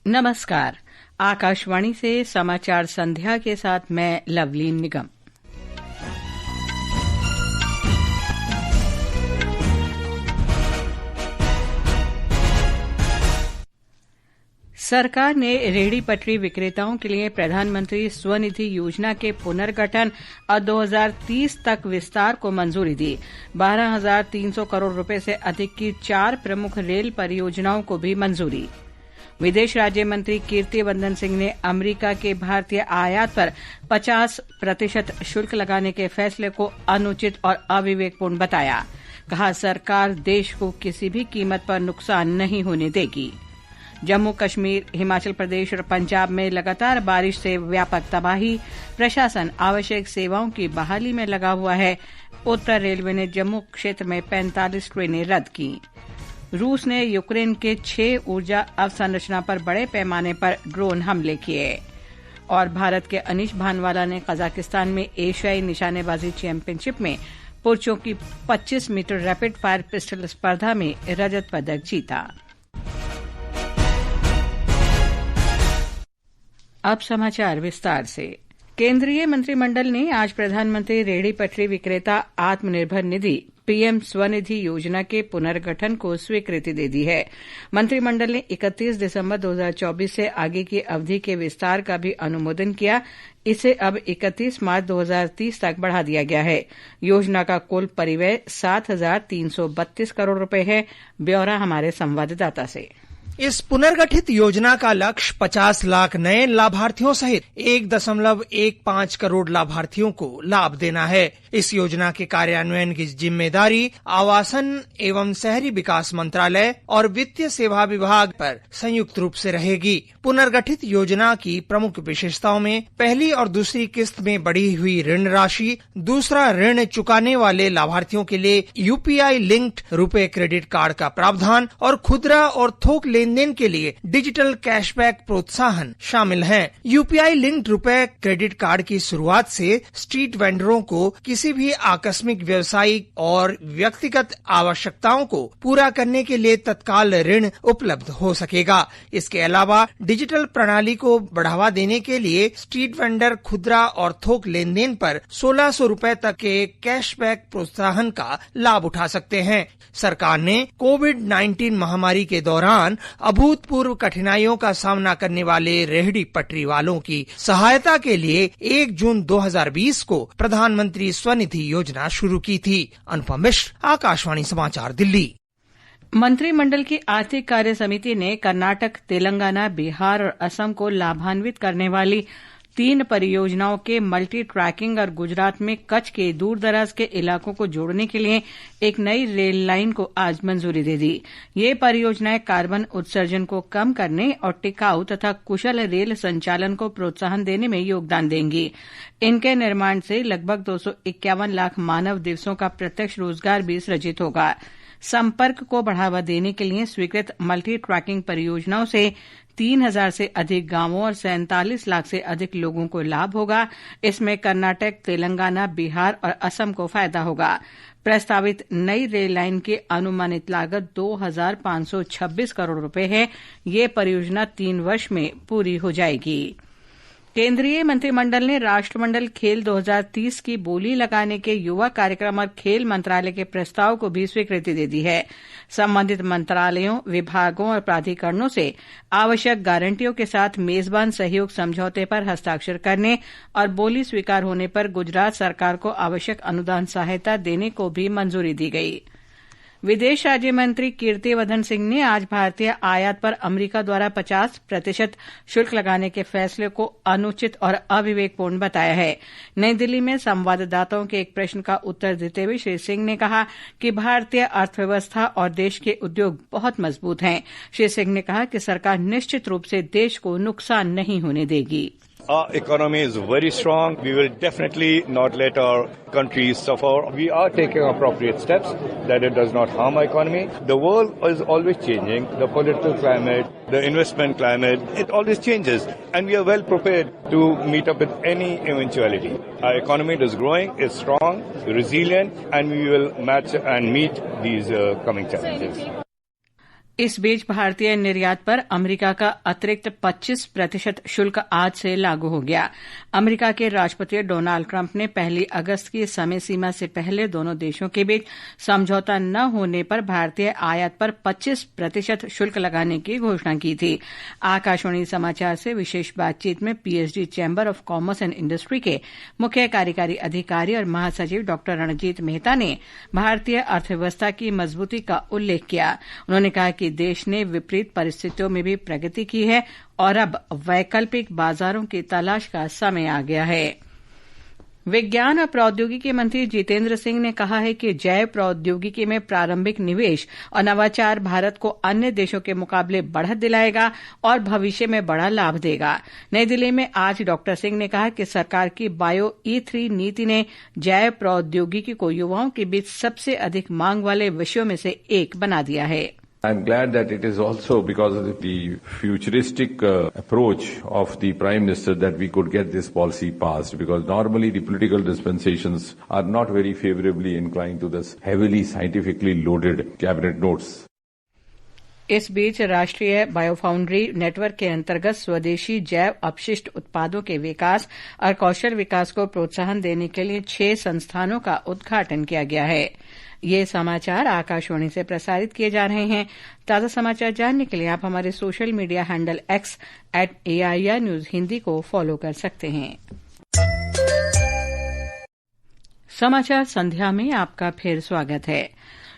नमस्कार। आकाशवाणी से समाचार संध्या के साथ मैं लवलीन निगम। सरकार ने रेहड़ी पटरी विक्रेताओं के लिए प्रधानमंत्री स्वनिधि योजना के पुनर्गठन और 2030 तक विस्तार को मंजूरी दी। 12,300 करोड़ रुपए से अधिक की 4 प्रमुख रेल परियोजनाओं को भी मंजूरी। विदेश राज्य मंत्री कीर्तिवर्धन सिंह ने अमेरिका के भारतीय आयात पर 50% शुल्क लगाने के फैसले को अनुचित और अविवेकपूर्ण बताया। कहा, सरकार देश को किसी भी कीमत पर नुकसान नहीं होने देगी। जम्मू कश्मीर, हिमाचल प्रदेश और पंजाब में लगातार बारिश से व्यापक तबाही। प्रशासन आवश्यक सेवाओं की बहाली में लगा हुआ है। उत्तर रेलवे ने जम्मू क्षेत्र में 45 ट्रेनें रद्द की। रूस ने यूक्रेन के 6 ऊर्जा अवसंरचना पर बड़े पैमाने पर ड्रोन हमले किए। और भारत के अनीश भानवाला ने कजाकिस्तान में एशियाई निशानेबाजी चैंपियनशिप में पुरुषों की 25 मीटर रैपिड फायर पिस्टल स्पर्धा में रजत पदक जीता। अब समाचार विस्तार से। केंद्रीय मंत्रिमंडल ने आज प्रधानमंत्री रेहड़ी पटरी विक्रेता आत्मनिर्भर निधि पीएम स्वनिधि योजना के पुनर्गठन को स्वीकृति दे दी है। मंत्रिमंडल ने 31 दिसंबर 2024 से आगे की अवधि के विस्तार का भी अनुमोदन किया। इसे अब 31 मार्च 2030 तक बढ़ा दिया गया है। योजना का कुल परिव्यय 7,332 करोड़ रुपए है। ब्यौरा हमारे संवाददाता से। इस पुनर्गठित योजना का लक्ष्य 50 लाख नए लाभार्थियों सहित 1.15 करोड़ लाभार्थियों को लाभ देना है। इस योजना के कार्यान्वयन की जिम्मेदारी आवासन एवं शहरी विकास मंत्रालय और वित्तीय सेवा विभाग पर संयुक्त रूप से रहेगी। पुनर्गठित योजना की प्रमुख विशेषताओं में पहली और दूसरी किस्त में बढ़ी हुई ऋण राशि, दूसरा ऋण चुकाने वाले लाभार्थियों के लिए यूपीआई लिंक्ड रुपए क्रेडिट कार्ड का प्रावधान और खुदरा और थोक लेनदेन के लिए डिजिटल कैशबैक प्रोत्साहन शामिल हैं। यूपीआई लिंक्ड रुपए क्रेडिट कार्ड की शुरुआत से स्ट्रीट वेंडरों को किसी भी आकस्मिक व्यवसायिक और व्यक्तिगत आवश्यकताओं को पूरा करने के लिए तत्काल ऋण उपलब्ध हो सकेगा। इसके अलावा डिजिटल प्रणाली को बढ़ावा देने के लिए स्ट्रीट वेंडर खुदरा और थोक लेनदेन पर 1,600 रुपए तक के कैशबैक प्रोत्साहन का लाभ उठा सकते हैं। सरकार ने कोविड-19 महामारी के दौरान अभूतपूर्व कठिनाइयों का सामना करने वाले रेहड़ी पटरी वालों की सहायता के लिए 1 जून 2020 को प्रधानमंत्री स्वनिधि योजना शुरू की थी। अनुपम मिश्र, आकाशवाणी समाचार, दिल्ली। मंत्रिमंडल की आर्थिक कार्य समिति ने कर्नाटक, तेलंगाना, बिहार और असम को लाभान्वित करने वाली 3 परियोजनाओं के मल्टी ट्रैकिंग और गुजरात में कच्छ के दूर दराज के इलाकों को जोड़ने के लिए एक नई रेल लाइन को आज मंजूरी दे दी। ये परियोजनाएं कार्बन उत्सर्जन को कम करने और टिकाऊ तथा कुशल रेल संचालन को प्रोत्साहन देने में योगदान देंगी। इनके निर्माण से लगभग 251 लाख मानव दिवसों का प्रत्यक्ष रोजगार भी सृजित होगा। संपर्क को बढ़ावा देने के लिए स्वीकृत मल्टी ट्रैकिंग परियोजनाओं से 3,000 से अधिक गांवों और 47 लाख से अधिक लोगों को लाभ होगा। इसमें कर्नाटक, तेलंगाना, बिहार और असम को फायदा होगा। प्रस्तावित नई रेल लाइन की अनुमानित लागत 2,526 करोड़ रुपए है। ये परियोजना 3 वर्ष में पूरी हो जाएगी। केंद्रीय मंत्रिमंडल ने राष्ट्रमंडल खेल 2030 की बोली लगाने के युवा कार्यक्रम और खेल मंत्रालय के प्रस्ताव को भी स्वीकृति दे दी है। संबंधित मंत्रालयों, विभागों और प्राधिकरणों से आवश्यक गारंटियों के साथ मेजबान सहयोग समझौते पर हस्ताक्षर करने और बोली स्वीकार होने पर गुजरात सरकार को आवश्यक अनुदान सहायता देने को भी मंजूरी दी गई। विदेश राज्य मंत्री कीर्तिवर्धन सिंह ने आज भारतीय आयात पर अमेरिका द्वारा 50% शुल्क लगाने के फैसले को अनुचित और अविवेकपूर्ण बताया है। नई दिल्ली में संवाददाताओं के एक प्रश्न का उत्तर देते हुए श्री सिंह ने कहा कि भारतीय अर्थव्यवस्था और देश के उद्योग बहुत मजबूत हैं। श्री सिंह ने कहा कि सरकार निश्चित रूप से देश को नुकसान नहीं होने देगी। Our economy is very strong. We will definitely not let our country suffer. We are taking appropriate steps that it does not harm our economy. The world is always changing. The political climate, the investment climate, it always changes. And we are well prepared to meet up with any eventuality. Our economy is growing, is strong, resilient, and we will match and meet these coming challenges. इस बीच भारतीय निर्यात पर America का अतिरिक्त 25% शुल्क आज से लागू हो गया। अमेरिका के राष्ट्रपति डोनाल्ड ट्रंप ने 1 अगस्त की समय सीमा से पहले दोनों देशों के बीच समझौता न होने पर भारतीय आयात पर 25% शुल्क लगाने की घोषणा की थी। आकाशवाणी समाचार से विशेष बातचीत में PhD chamber of commerce and industry के मुख्य कार्यकारी अधिकारी और महासचिव डॉक्टर रणजीत मेहता ने भारतीय अर्थव्यवस्था की मजबूती का उल्लेख किया। उन्होंने कहा कि देश ने विपरीत परिस्थितियों में भी प्रगति की है और अब वैकल्पिक बाजारों की तलाश का समय आ गया है। विज्ञान और प्रौद्योगिकी मंत्री जितेंद्र सिंह ने कहा है कि जैव प्रौद्योगिकी में प्रारंभिक निवेश और नवाचार भारत को अन्य देशों के मुकाबले बढ़त दिलाएगा और भविष्य में बड़ा लाभ देगा। नई दिल्ली में आज डॉक्टर सिंह ने कहा कि सरकार की बायो E3 नीति ने जैव प्रौद्योगिकी को युवाओं के बीच सबसे अधिक मांग वाले विषयों में से एक बना दिया है। I'm glad that it is also because of the futuristic approach of the Prime Minister that we could get this policy passed, because normally the political dispensations are not very favorably inclined to this heavily scientifically loaded cabinet notes. इस बीच राष्ट्रीय बायोफाउंड्री network के अंतर्गत स्वदेशी जैव अपशिष्ट उत्पादों के विकास और कौशल विकास को प्रोत्साहन देने के लिए 6 संस्थानों का उद्घाटन किया गया है। ये समाचार आकाशवाणी से प्रसारित किए जा रहे हैं। ताजा समाचार जानने के लिए आप हमारे social media handle X @AIR news Hindi को फॉलो कर सकते हैं। समाचार संध्या में आपका फिर स्वागत है।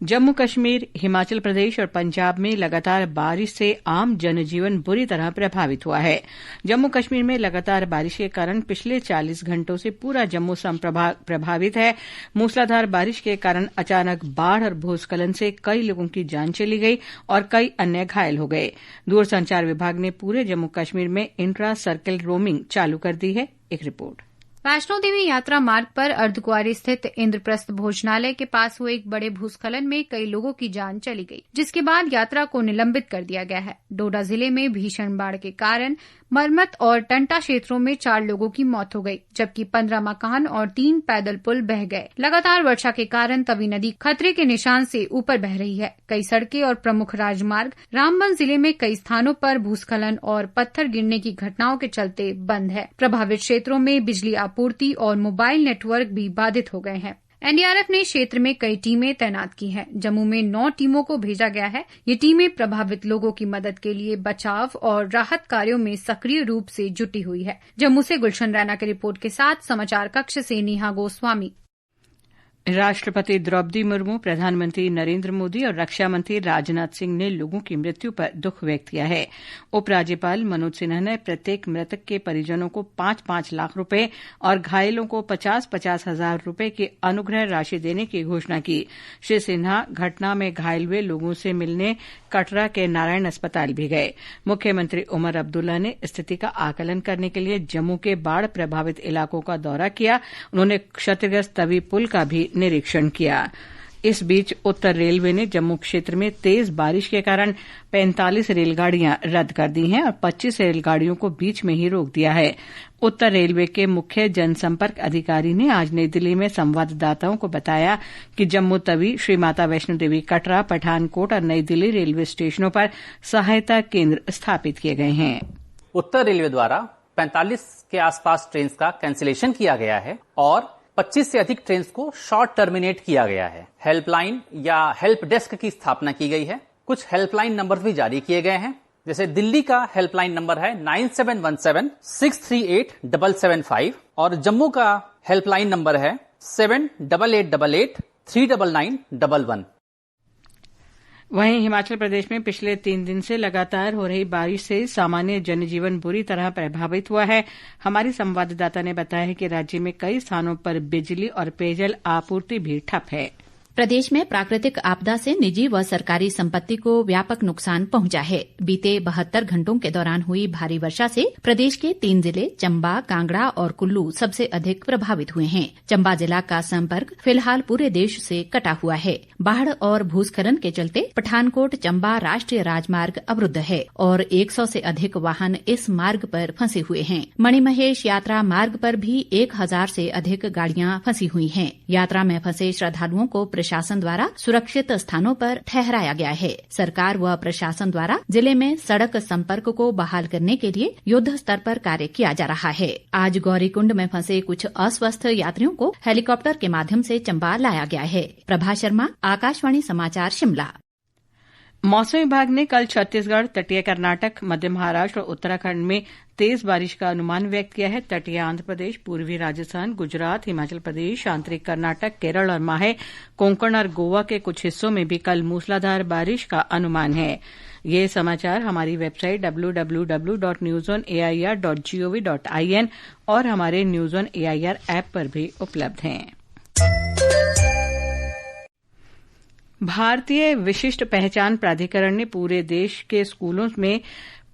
जम्मू कश्मीर, हिमाचल प्रदेश और पंजाब में लगातार बारिश से आम जनजीवन बुरी तरह प्रभावित हुआ है। जम्मू कश्मीर में लगातार बारिश के कारण पिछले 40 घंटों से पूरा जम्मू संभाग प्रभावित है। मूसलाधार बारिश के कारण अचानक बाढ़ और भूस्खलन से कई लोगों की जान चली गई और कई अन्य घायल हो गए। दूरसंचार विभाग ने पूरे जम्मू कश्मीर में इंट्रा सर्कल रोमिंग चालू कर दी है। एक रिपोर्ट। वैष्णो देवी यात्रा मार्ग पर अर्धकुंवारी स्थित इंद्रप्रस्थ भोजनालय के पास हुए एक बड़े भूस्खलन में कई लोगों की जान चली गई, जिसके बाद यात्रा को निलंबित कर दिया गया है। डोडा जिले में भीषण बाढ़ के कारण मरमत और टंटा क्षेत्रों में 4 लोगों की मौत हो गई, जबकि 15 मकान और 3 पैदल पुल बह गए। लगातार वर्षा के कारण तवी नदी खतरे के निशान से ऊपर बह रही है। कई सड़कें और प्रमुख राजमार्ग रामबन जिले में कई स्थानों पर भूस्खलन और पत्थर गिरने की घटनाओं के चलते बंद है। प्रभावित क्षेत्रों में बिजली आपूर्ति और मोबाइल नेटवर्क भी बाधित हो गए हैं। एनडीआरएफ ने क्षेत्र में कई टीमें तैनात की हैं। जम्मू में 9 टीमों को भेजा गया है। ये टीमें प्रभावित लोगों की मदद के लिए बचाव और राहत कार्यों में सक्रिय रूप से जुटी हुई है। जम्मू से गुलशन रैना की रिपोर्ट के साथ समाचार कक्ष से नेहा गोस्वामी। राष्ट्रपति द्रौपदी मुर्मू, प्रधानमंत्री नरेंद्र मोदी और रक्षा मंत्री राजनाथ सिंह ने लोगों की मृत्यु पर दुख व्यक्त किया है। उपराज्यपाल मनोज सिन्हा ने प्रत्येक मृतक के परिजनों को 5-5 लाख रुपए और घायलों को 50-50 हजार रुपए की अनुग्रह राशि देने की घोषणा की। श्री सिन्हा घटना में घायल हुए लोगों से मिलने कटरा के नारायण अस्पताल भी गए। मुख्यमंत्री उमर अब्दुल्ला ने स्थिति का आकलन करने के लिए जम्मू के बाढ़ प्रभावित इलाकों का दौरा किया। उन्होंने क्षतिग्रस्त तवी पुल का भी निरीक्षण किया। इस बीच उत्तर रेलवे ने जम्मू क्षेत्र में तेज बारिश के कारण 45 रेलगाड़ियां रद्द कर दी हैं और 25 रेलगाड़ियों को बीच में ही रोक दिया है। उत्तर रेलवे के मुख्य जनसंपर्क अधिकारी ने आज नई दिल्ली में संवाददाताओं को बताया कि जम्मू तवी, श्री माता वैष्णो देवी कटरा, पठानकोट और नई दिल्ली रेलवे स्टेशनों पर सहायता केंद्र स्थापित किए गए हैं। उत्तर रेलवे द्वारा 45 के आसपास ट्रेन का कैंसिलेशन किया गया है और 25 से अधिक ट्रेन को शॉर्ट टर्मिनेट किया गया है। हेल्पलाइन या हेल्प डेस्क की स्थापना की गई है। कुछ हेल्पलाइन नंबर भी जारी किए गए हैं। जैसे दिल्ली का हेल्पलाइन नंबर है 9717-638-775 और जम्मू का हेल्पलाइन नंबर है 7888-399-11। वहीं हिमाचल प्रदेश में पिछले 3 दिन से लगातार हो रही बारिश से सामान्य जनजीवन बुरी तरह प्रभावित हुआ है। हमारी संवाददाता ने बताया है कि राज्य में कई स्थानों पर बिजली और पेयजल आपूर्ति भी ठप है। प्रदेश में प्राकृतिक आपदा से निजी व सरकारी संपत्ति को व्यापक नुकसान पहुंचा है। बीते 72 घंटों के दौरान हुई भारी वर्षा से प्रदेश के 3 जिले चंबा, कांगड़ा और कुल्लू सबसे अधिक प्रभावित हुए हैं। चंबा जिला का संपर्क फिलहाल पूरे देश से कटा हुआ है। बाढ़ और भूस्खलन के चलते पठानकोट चंबा राष्ट्रीय राजमार्ग अवरुद्ध है और 100 से अधिक वाहन इस मार्ग पर फंसे हुए हैं। मणिमहेश यात्रा मार्ग पर भी 1000 से अधिक गाड़ियां फंसी हुई हैं। यात्रा में फंसे श्रद्धालुओं को प्रशासन द्वारा सुरक्षित स्थानों पर ठहराया गया है। सरकार व प्रशासन द्वारा जिले में सड़क संपर्क को बहाल करने के लिए युद्ध स्तर पर कार्य किया जा रहा है। आज गौरीकुंड में फंसे कुछ अस्वस्थ यात्रियों को हेलीकॉप्टर के माध्यम से चंबा लाया गया है। प्रभा शर्मा, आकाशवाणी समाचार, शिमला। मौसम विभाग ने कल छत्तीसगढ़, तटीय कर्नाटक, मध्य महाराष्ट्र और उत्तराखंड में तेज बारिश का अनुमान व्यक्त किया है। तटीय आंध्र प्रदेश, पूर्वी राजस्थान, गुजरात, हिमाचल प्रदेश, आंतरिक कर्नाटक, केरल और माहे, कोंकण और गोवा के कुछ हिस्सों में भी कल मूसलाधार बारिश का अनुमान है। ये समाचार हमारी वेबसाइट www.newsonair.gov.in और हमारे न्यूज ऑन एआईआर ऐप पर भी उपलब्ध हैं। भारतीय विशिष्ट पहचान प्राधिकरण ने पूरे देश के स्कूलों में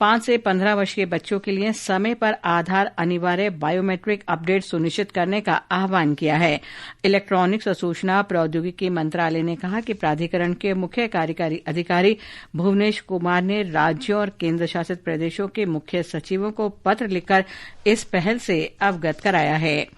5 से 15 वर्ष के बच्चों के लिए समय पर आधार अनिवार्य बायोमेट्रिक अपडेट सुनिश्चित करने का आह्वान किया है। इलेक्ट्रॉनिक्स और सूचना प्रौद्योगिकी मंत्रालय ने कहा कि प्राधिकरण के मुख्य कार्यकारी अधिकारी भुवनेश कुमार ने राज्यों और केंद्र शासित प्रदेशों के मुख्य सचिवों को पत्र लिखकर इस पहल से अवगत कराया है।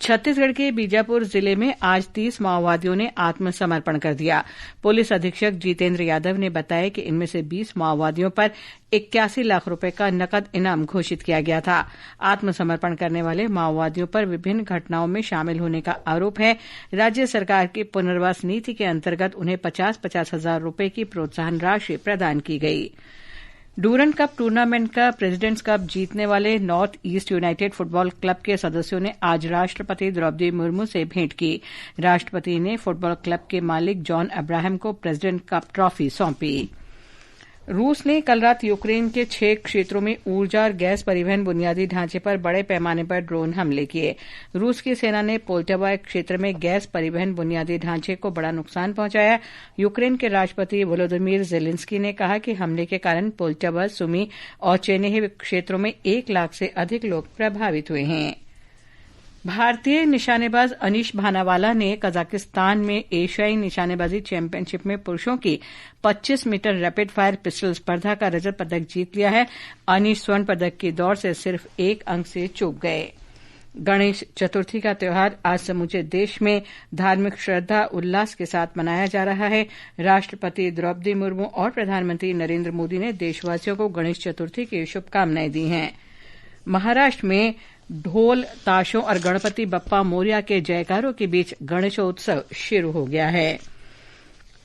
छत्तीसगढ़ के बीजापुर जिले में आज 30 माओवादियों ने आत्मसमर्पण कर दिया। पुलिस अधीक्षक जितेंद्र यादव ने बताया कि इनमें से 20 माओवादियों पर 81 लाख रुपए का नकद इनाम घोषित किया गया था। आत्मसमर्पण करने वाले माओवादियों पर विभिन्न घटनाओं में शामिल होने का आरोप है। राज्य सरकार की पुनर्वास नीति के अंतर्गत उन्हें 50-50 हजार रुपए की प्रोत्साहन राशि प्रदान की गई। डूरन कप टूर्नामेंट का प्रेसिडेंट्स कप जीतने वाले north east United football club के सदस्यों ने आज राष्ट्रपति द्रौपदी मुर्मू से भेंट की। राष्ट्रपति ने फुटबॉल क्लब के मालिक जॉन अब्राहम को प्रेसिडेंट कप ट्रॉफी सौंपी। रूस ने कल रात यूक्रेन के 6 क्षेत्रों में ऊर्जा और गैस परिवहन बुनियादी ढांचे पर बड़े पैमाने पर ड्रोन हमले किए। रूस की सेना ने पोल्टावा क्षेत्र में गैस परिवहन बुनियादी ढांचे को बड़ा नुकसान पहुंचाया। यूक्रेन के राष्ट्रपति वोलोदिमीर जेलेंस्की ने कहा कि हमले के कारण पोल्टावा, सुमी और चेनेहिव क्षेत्रों में 1 लाख से अधिक लोग प्रभावित हुए हैं। भारतीय निशानेबाज अनीश भानावाला ने कजाकिस्तान में एशियाई निशानेबाजी चैंपियनशिप में पुरुषों की 25 मीटर रैपिड फायर पिस्टल स्पर्धा का रजत पदक जीत लिया है। अनीश स्वर्ण पदक की दौड़ से सिर्फ 1 अंक से चूक गए। गणेश चतुर्थी का त्यौहार आज समूचे देश में धार्मिक श्रद्धा उल्लास के साथ मनाया जा रहा है। राष्ट्रपति द्रौपदी मुर्मू और प्रधानमंत्री नरेंद्र मोदी ने देशवासियों को गणेश चतुर्थी की शुभकामनाएं दी हैं। महाराष्ट्र में ढोल, ताशों और गणपति बप्पा मोरिया के जयकारों के बीच गणेशोत्सव शुरू हो गया है।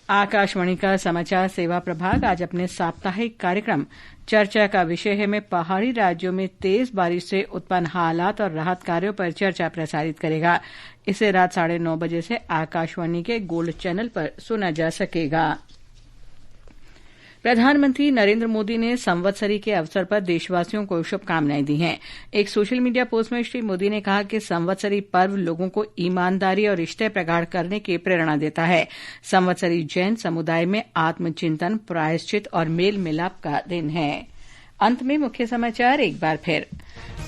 आकाशवाणी का समाचार सेवा प्रभाग आज अपने साप्ताहिक कार्यक्रम चर्चा का विषय है में पहाड़ी राज्यों में तेज बारिश से उत्पन्न हालात और राहत कार्यों पर चर्चा प्रसारित करेगा। इसे रात 9:30 बजे से आकाशवाणी के गोल्ड चैनल पर सुना जा सकेगा। प्रधानमंत्री नरेंद्र मोदी ने संवत्सरी के अवसर पर देशवासियों को शुभकामनाएं दी हैं। एक सोशल मीडिया पोस्ट में श्री मोदी ने कहा कि संवत्सरी पर्व लोगों को ईमानदारी और रिश्ते प्रगाढ़ करने की प्रेरणा देता है। संवत्सरी जैन समुदाय में आत्मचिंतन, प्रायश्चित और मेल मिलाप का दिन है। अंत में मुख्य समाचार एक बार फिर।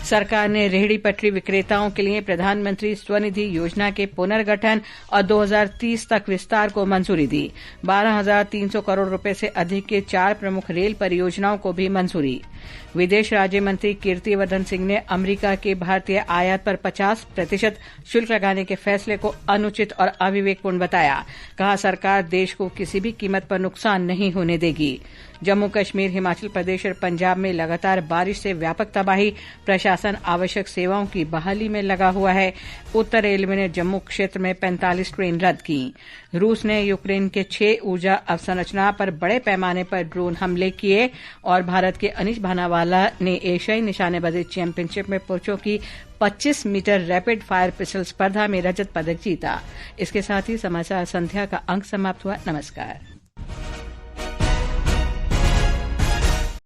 सरकार ने रेहड़ी पटरी विक्रेताओं के लिए प्रधानमंत्री स्वनिधि योजना के पुनर्गठन और 2030 तक विस्तार को मंजूरी दी। 12,300 करोड़ रुपए से अधिक के 4 प्रमुख रेल परियोजनाओं को भी मंजूरी। विदेश राज्य मंत्री कीर्तिवर्धन सिंह ने अमेरिका के भारतीय आयात पर 50% शुल्क लगाने के फैसले को अनुचित और अविवेकपूर्ण बताया। कहा, सरकार देश को किसी भी कीमत पर नुकसान नहीं होने देगी। जम्मू कश्मीर, हिमाचल प्रदेश और पंजाब में लगातार बारिश से व्यापक तबाही, प्रशासन आवश्यक सेवाओं की बहाली में लगा हुआ है। उत्तर रेलवे ने जम्मू क्षेत्र में 45 ट्रेन रद्द की। रूस ने यूक्रेन के 6 ऊर्जा अवसंरचना पर बड़े पैमाने पर ड्रोन हमले किए और भारत के अनीश भानावाला ने एशियाई निशानेबाजी चैंपियनशिप में पुरुषों की 25 मीटर रैपिड फायर पिस्टल स्पर्धा में रजत पदक जीता। इसके साथ ही समाचार संध्या का अंक समाप्त हुआ। नमस्कार।